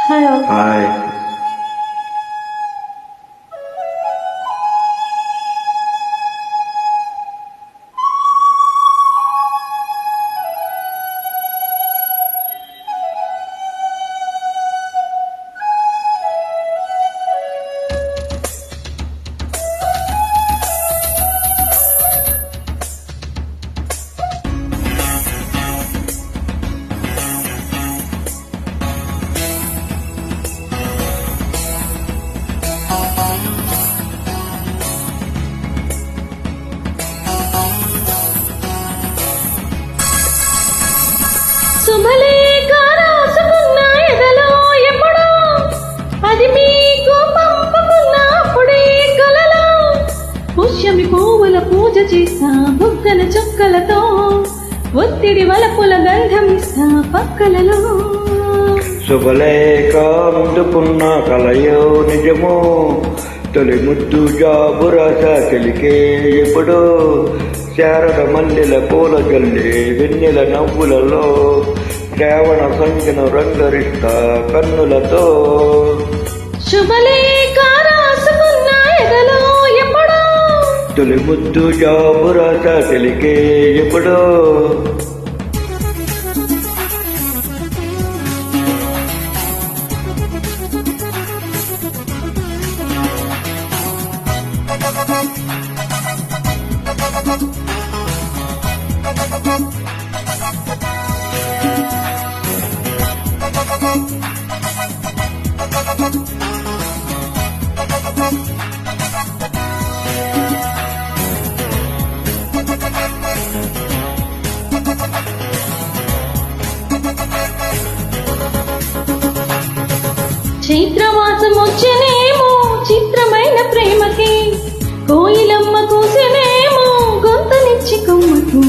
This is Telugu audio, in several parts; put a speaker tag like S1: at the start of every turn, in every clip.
S1: హాయ్.
S2: శుభలేఖ రాసుకున్న ఎదలో ఎప్పుడో అది మీకు పంపుకున్న అప్పుడే కలలో పుష్యమి పువ్వుల పూజ చేస్తా బుగ్గన చుక్కలతో ఒత్తిడి వలపుల గంధమిస్తా పక్కలలో
S1: శుభలేఖ అందుకున్న కలయో నిజమో తొలి ముద్దు జాబు రాస చెలికే ఎప్పుడో శారద మల్లెల పూల జల్లే వెన్నెల నవ్వులలో శ్రావణ సంఖ్యన రంగరిస్తా కన్నులతో
S2: శుభలేఖ రాసుకున్న ఎదలో ఎప్పుడో
S1: తొలి ముద్దు జాబు రాస చెలికే ఎప్పుడో
S2: చైత్రమాసం వచ్చేనేమో చిత్రమైన ప్రేమకి కోయిలమ్మ కూసెనేమో గొంతనిచ్చి కొమ్మకు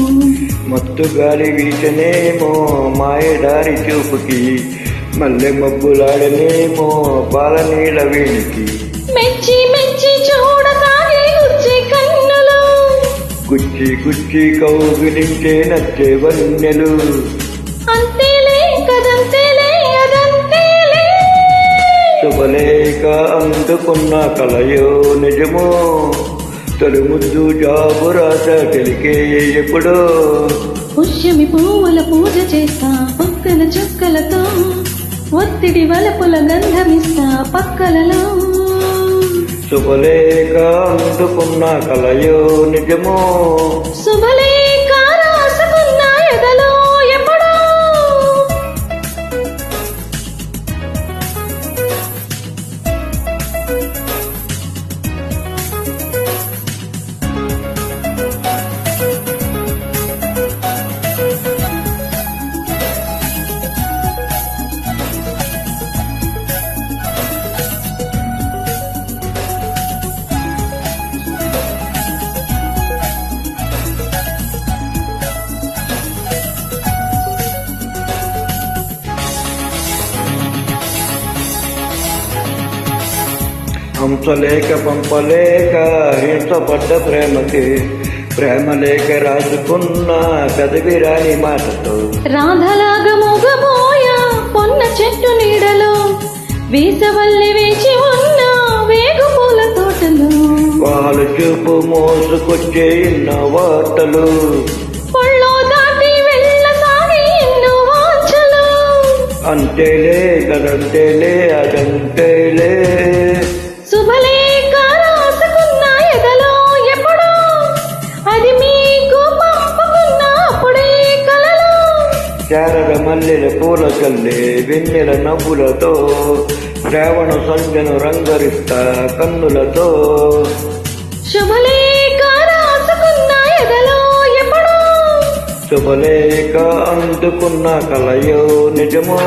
S1: మత్తు గాలి వీచనేమో మాయదారి చూపుకి మల్లె మబ్బులాడనేమో పాలనీళ్ళ వేణికి
S2: మెచ్చి మెచ్చి చూడసాగే గుచ్చి కన్నులు
S1: గుచ్చి గుచ్చి కౌగిలించే నచ్చే వన్నెలు
S2: అంతేలే కదంతేలే అదంతేలే
S1: శుభలేఖ అందుకున్న కలయో నిజమో తొలి ముద్దు జాబు రాస తెలికే ఎప్పుడో
S2: పుష్యమి పువ్వుల పూజ చేస్తా పక్కన చుక్కలతో ఒత్తిడి వలపుల గంధమిస్తా పక్కలలో
S1: శుభలేఖ అందుకున్న కలయో నిజమో
S2: శుభలేఖ రాసుకున్న ఎదలో ఎప్పుడో
S1: హంసలేక పంపలేక హింసపడ్డ ప్రేమకి ప్రేమ లేక రాసుకున్న పెదవిరాని మాటతో
S2: రాధలాగా మూగబోయా పొన్న చెట్టు నీడలో వీసవల్లి వేచి ఉన్న వేగు పూల తోటలో
S1: వాళ్ళు చూపు మోసుకొచ్చే ఇన్న వార్తలు
S2: పొళ్ళో దాటి వెళ్ళసాగి ఎన్నో వాంఛలు
S1: అంతేలే కదంతేలే అదంతేలే
S2: శుభలేఖ రాసుకున్న ఎదలో ఎప్పుడో అది మీకు పంపుకున్న అప్పుడే కలలో
S1: శారద మల్లెల పూల చల్లే వెన్నెల నవ్వులతో శ్రావణ సంధ్యను రంగరిస్తా కన్నులతో
S2: శుభలేఖ రాసుకున్న ఎదలో ఎప్పుడో
S1: శుభలేఖ అందుకున్న కలయో నిజమో